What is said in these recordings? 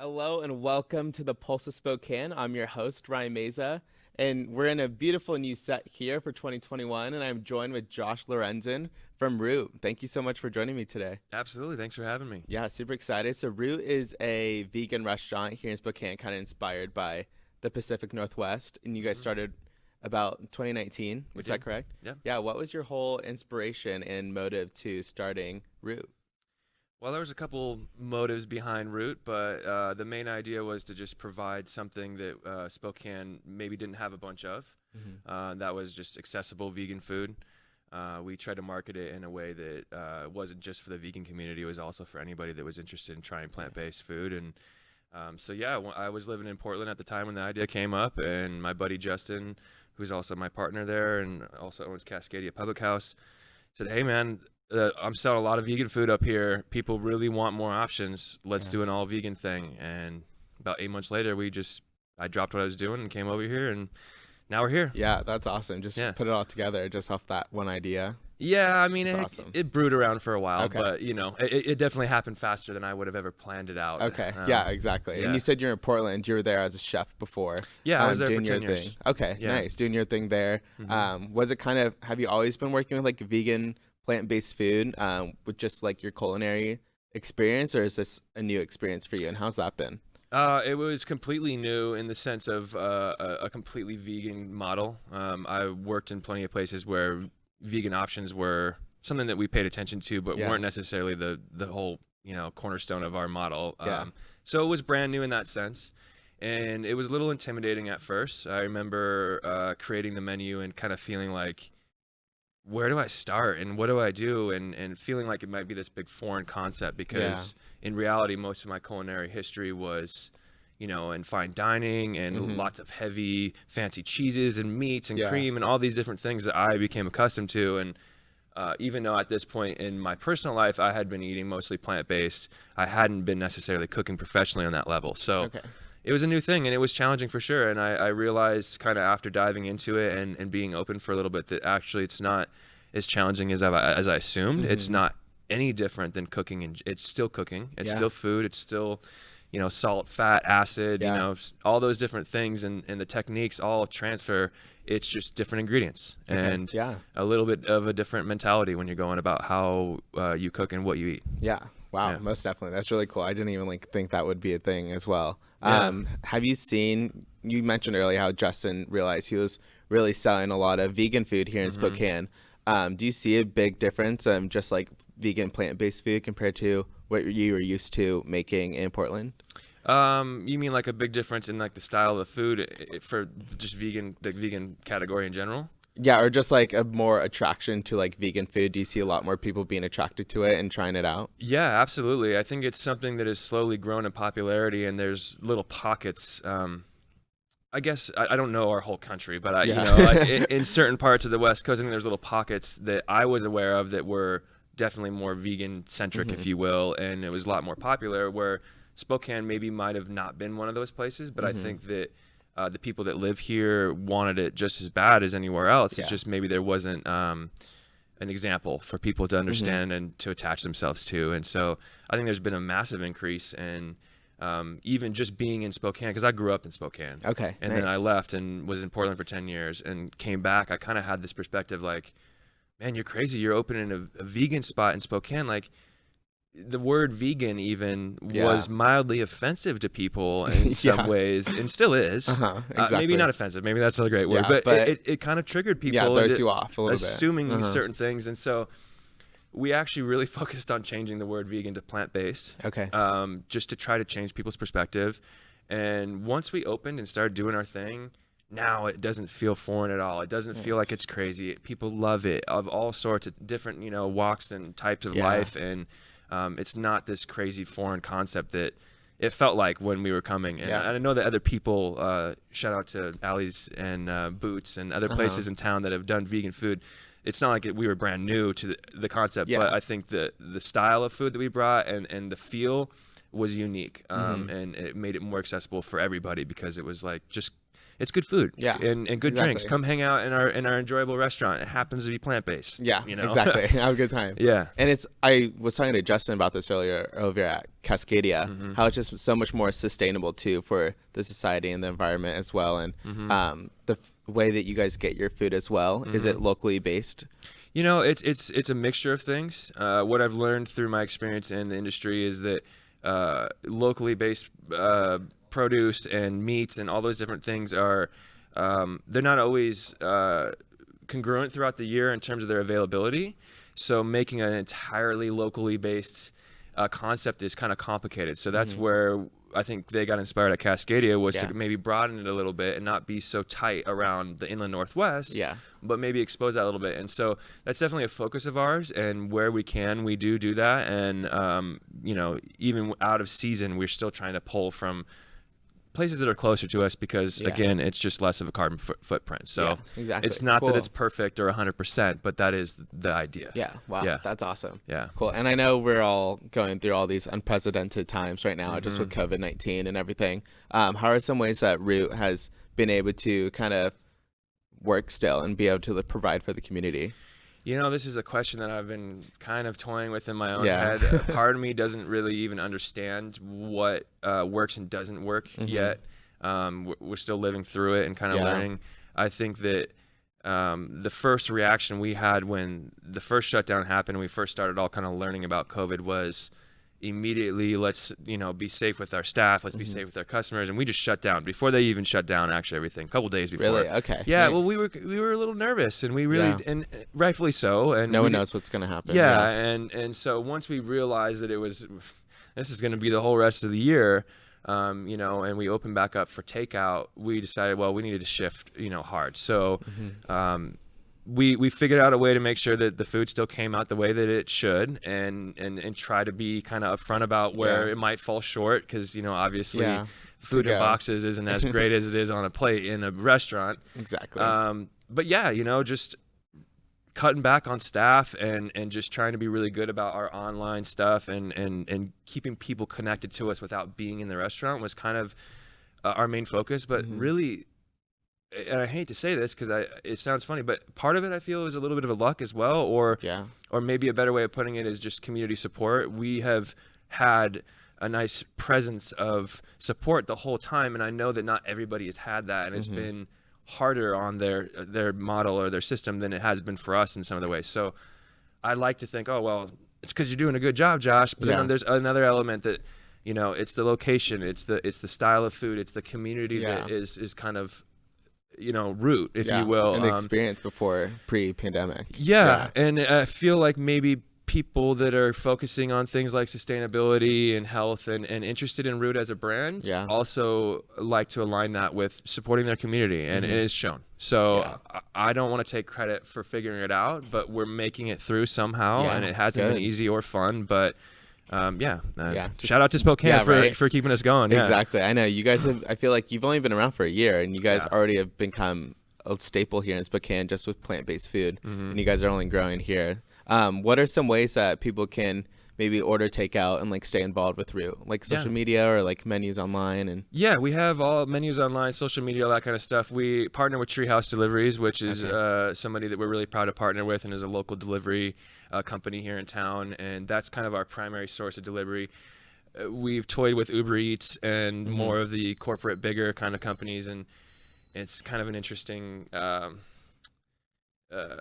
Hello and welcome to the Pulse of Spokane. I'm your host, Ryan Meza, and we're in a beautiful new set here for 2021, and I'm joined with Josh Lorenzen from RUT. Thank you so much for joining me today. Absolutely. Thanks for having me. Yeah, super excited. So RUT is a vegan restaurant here in Spokane, kind of inspired by the Pacific Northwest, and you guys started about 2019. We Is that did. correct? Yeah. Yeah, what was your whole inspiration and motive to starting RUT? Well, there was a couple motives behind Root, but the main idea was to just provide something that Spokane maybe didn't have a bunch of. That was just accessible vegan food. We tried to market it in a way that wasn't just for the vegan community. It was also for anybody that was interested in trying plant-based food. And I was living in Portland at the time when the idea came up, and my buddy Justin, who's also my partner there and also owns Cascadia Public House, said, "Hey, man, I'm selling a lot of vegan food up here. People really want more options. Let's do an all vegan thing." And about 8 months later, I dropped what I was doing and came over here, and now we're here. Yeah, that's awesome. Just Yeah. put it all together just off that one idea. Yeah, I mean, That's it, awesome. it brewed around for a while, Okay. but it definitely happened faster than I would have ever planned it out. Okay. Yeah, exactly. yeah. And you said you're in Portland. You were there as a chef before. Yeah, I was there doing for your 10 years. thing. Okay, Yeah. nice. Doing your thing there. Was it kind of, have you always been working with like vegan, plant-based food with just like your culinary experience, or is this a new experience for you? And how's that been? It was completely new in the sense of a completely vegan model. I worked in plenty of places where vegan options were something that we paid attention to, but Yeah. weren't necessarily the whole cornerstone of our model. Yeah. So it was brand new in that sense, and it was a little intimidating at first. I remember creating the menu and kind of feeling like, where do I start and what do I do, and feeling like it might be this big foreign concept because in reality most of my culinary history was in fine dining and lots of heavy fancy cheeses and meats and Yeah. cream and all these different things that I became accustomed to. And even though at this point in my personal life I had been eating mostly plant-based, I hadn't been necessarily cooking professionally on that level. So Okay. it was a new thing and it was challenging for sure. And I realized kind of after diving into it and being open for a little bit that actually it's not as challenging as I assumed. It's not any different than cooking, and it's still cooking. It's Yeah. still food. It's still, salt, fat, acid, Yeah. all those different things, and the techniques all transfer. It's just different ingredients and Yeah. a little bit of a different mentality when you're going about how you cook and what you eat. Yeah. Wow. Yeah. Most definitely. That's really cool. I didn't even like think that would be a thing as well. Yeah. Have you seen, you mentioned earlier how Justin realized he was really selling a lot of vegan food here in Spokane. Do you see a big difference, just like vegan plant-based food compared to what you were used to making in Portland? You mean like a big difference in like the style of the food for just the vegan category in general? Yeah, or just like a more attraction to like vegan food. Do you see a lot more people being attracted to it and trying it out? Yeah, absolutely. I think it's something that has slowly grown in popularity, and there's little pockets. I guess I don't know our whole country, but like in certain parts of the West Coast, I think there's little pockets that I was aware of that were definitely more vegan centric, if you will, and it was a lot more popular. Where Spokane maybe might have not been one of those places, but I think that the people that live here wanted it just as bad as anywhere else. Yeah. It's just maybe there wasn't an example for people to understand and to attach themselves to. And so I think there's been a massive increase in even just being in Spokane, because I grew up in Spokane. Okay, And then I nice. left and was in Portland for 10 years and came back. I kind of had this perspective like, man, you're crazy. You're opening a vegan spot in Spokane. Like, the word vegan even was mildly offensive to people in some ways, and still is. Exactly. Maybe not offensive. Maybe that's not a great word, Yeah, but it kind of triggered people. Yeah, throws into you off a little bit. assuming certain things. And so we actually really focused on changing the word vegan to plant-based, Okay. just to try to change people's perspective. And once we opened and started doing our thing, now it doesn't feel foreign at all. It doesn't feel like it's crazy. People love it, of all sorts of different, walks and types of life. And it's not this crazy foreign concept that it felt like when we were coming. And I know that other people, shout out to Allie's and Boots and other places in town that have done vegan food. It's not like we were brand new to the concept, but I think the style of food that we brought and the feel was unique, and it made it more accessible for everybody, because it was like it's good food, Yeah, and good drinks. exactly. Come hang out in our enjoyable restaurant. It happens to be plant-based. Yeah, you know. exactly. Have a good time. Yeah. And I was talking to Justin about this earlier over at Cascadia, how it's just so much more sustainable too for the society and the environment as well. And way that you guys get your food as well, is it locally based? You know, it's a mixture of things. What I've learned through my experience in the industry is that locally based produce and meats and all those different things are they're not always congruent throughout the year in terms of their availability. So making an entirely locally based concept is kind of complicated. So that's where I think they got inspired at Cascadia, was to maybe broaden it a little bit and not be so tight around the inland Northwest, but maybe expose that a little bit. And so that's definitely a focus of ours, and where we can, we do that. And, you know, even out of season, we're still trying to pull from places that are closer to us, because again, it's just less of a carbon footprint. So exactly. it's not that it's perfect or 100%, but that is the idea. Yeah. Wow. Yeah. That's awesome. Yeah. Cool. And I know we're all going through all these unprecedented times right now, just with COVID-19 and everything. How are some ways that RUT has been able to kind of work still and be able to provide for the community? You know, this is a question that I've been kind of toying with in my own head. Part of me doesn't really even understand what works and doesn't work yet. We're still living through it and kind of learning. I think that the first reaction we had when the first shutdown happened, and we first started all kind of learning about COVID, was immediately, let's, you know, be safe with our staff, let's be safe with our customers. And we just shut down before they even shut down, actually, everything a couple days before. Really? Okay. Yeah. Nice. Well, we were a little nervous, and we really, and rightfully so. And no one knows what's going to happen. Yeah. And so once we realized that this is going to be the whole rest of the year, you know, and we opened back up for takeout, we decided, well, we needed to shift, you know, hard. So, we figured out a way to make sure that the food still came out the way that it should, and try to be kind of upfront about where it might fall short, because, you know, obviously food in boxes isn't as great as it is on a plate in a restaurant. Exactly. But yeah, you know, just cutting back on staff and just trying to be really good about our online stuff, and keeping people connected to us without being in the restaurant was kind of our main focus. But really, and I hate to say this because it sounds funny, but part of it I feel is a little bit of a luck as well, or maybe a better way of putting it is just community support. We have had a nice presence of support the whole time, and I know that not everybody has had that, and it's been harder on their model or their system than it has been for us in some of the ways. So I like to think, oh well, it's because you're doing a good job, Josh. But then there's another element that, you know, it's the location, it's the style of food, it's the community that is kind of, you know, RUT, if you will, and the experience before pre-pandemic. And I feel like maybe people that are focusing on things like sustainability and health and interested in RUT as a brand also like to align that with supporting their community, and it is shown. So I don't want to take credit for figuring it out, but we're making it through somehow, and it hasn't been easy or fun, but shout out to Spokane for keeping us going. Exactly. I know you guys have, I feel like you've only been around for a year, and you guys already have become a staple here in Spokane just with plant-based food, and you guys are only growing here. What are some ways that people can maybe order takeout and like stay involved with RUT, like social media or like menus online? And we have all menus online, social media, all that kind of stuff. We partner with Treehouse Deliveries, which is somebody that we're really proud to partner with, and is a local delivery company here in town, and that's kind of our primary source of delivery. We've toyed with Uber Eats and more of the corporate, bigger kind of companies, and it's kind of an interesting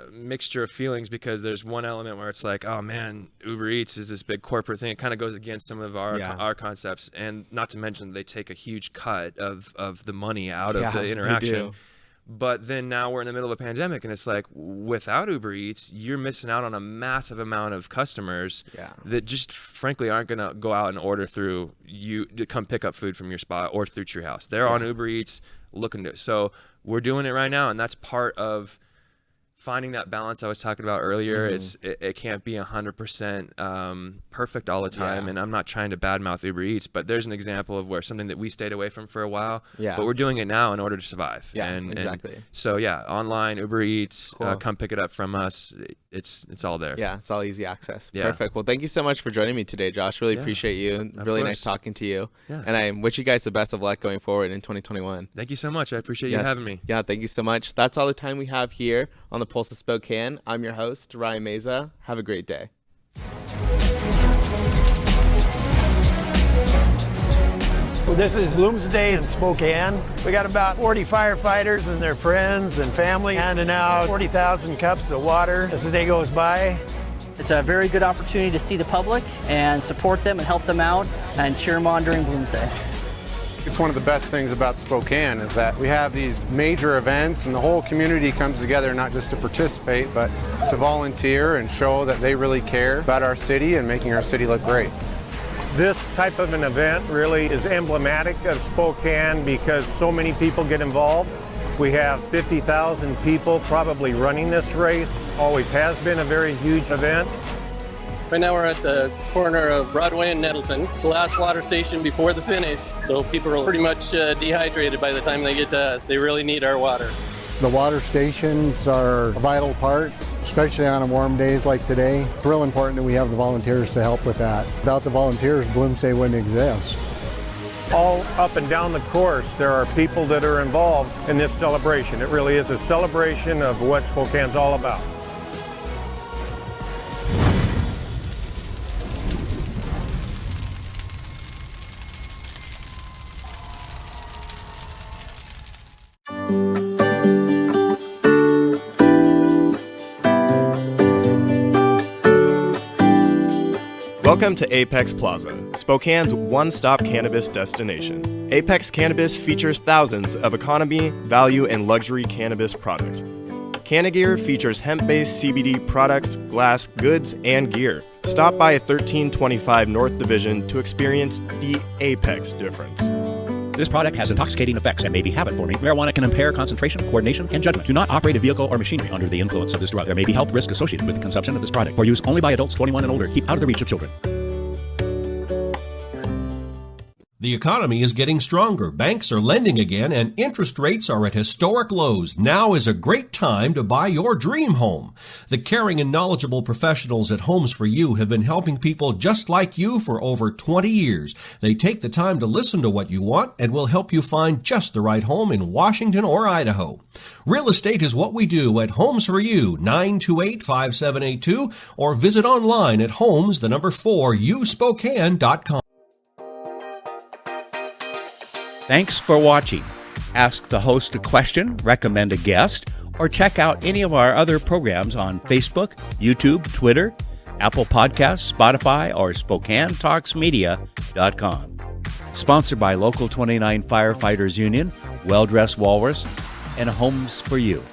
mixture of feelings, because there's one element where it's like, oh man, Uber Eats is this big corporate thing. It kind of goes against some of our concepts, and not to mention they take a huge cut of the money out of the interaction. But then now we're in the middle of a pandemic, and it's like, without Uber Eats, you're missing out on a massive amount of customers that just frankly aren't going to go out and order through you to come pick up food from your spot or through Treehouse. They're on Uber Eats looking to. So we're doing it right now, and that's part of finding that balance I was talking about earlier. It can't be 100% perfect all the time, and I'm not trying to badmouth Uber Eats, but there's an example of where something that we stayed away from for a while, but we're doing it now in order to survive. Exactly. And so online, Uber Eats, come pick it up from us. it's all there. Yeah, it's all easy access. Yeah. Perfect. Well, thank you so much for joining me today, Josh. Really Yeah, appreciate you. of Really course. nice talking to you. Yeah. And I wish you guys the best of luck going forward in 2021. Thank you so much. I appreciate you Yes. having me. Yeah, thank you so much. That's all the time we have here on the Pulse of Spokane. I'm your host, Ryan Meza. Have a great day. Well, this is Looms Day in Spokane. We got about 40 firefighters and their friends and family handing out 40,000 cups of water as the day goes by. It's a very good opportunity to see the public and support them and help them out and cheer them on during Blooms Day. It's one of the best things about Spokane is that we have these major events and the whole community comes together not just to participate but to volunteer and show that they really care about our city and making our city look great. This type of an event really is emblematic of Spokane because so many people get involved. We have 50,000 people probably running this race. Always has been a very huge event. Right now we're at the corner of Broadway and Nettleton. It's the last water station before the finish, so people are pretty much dehydrated by the time they get to us. They really need our water. The water stations are a vital part, especially on warm days like today. It's real important that we have the volunteers to help with that. Without the volunteers, Blooms Day wouldn't exist. All up and down the course, there are people that are involved in this celebration. It really is a celebration of what Spokane's all about. Welcome to Apex Plaza, Spokane's one-stop cannabis destination. Apex Cannabis features thousands of economy, value, and luxury cannabis products. Cannagear features hemp-based CBD products, glass, goods, and gear. Stop by 1325 North Division to experience the Apex difference. This product has intoxicating effects and may be habit-forming. Marijuana can impair concentration, coordination, and judgment. Do not operate a vehicle or machinery under the influence of this drug. There may be health risk associated with the consumption of this product. For use only by adults 21 and older. Keep out of the reach of children. The economy is getting stronger. Banks are lending again, and interest rates are at historic lows. Now is a great time to buy your dream home. The caring and knowledgeable professionals at Homes for You have been helping people just like you for over 20 years. They take the time to listen to what you want and will help you find just the right home in Washington or Idaho. Real estate is what we do at Homes for You, 928-5782, or visit online at homes4uspokane.com. Thanks for watching. Ask the host a question, recommend a guest, or check out any of our other programs on Facebook, YouTube, Twitter, Apple Podcasts, Spotify, or SpokaneTalksMedia.com. Sponsored by Local 29 Firefighters Union, Well Dressed Walrus, and Homes for You.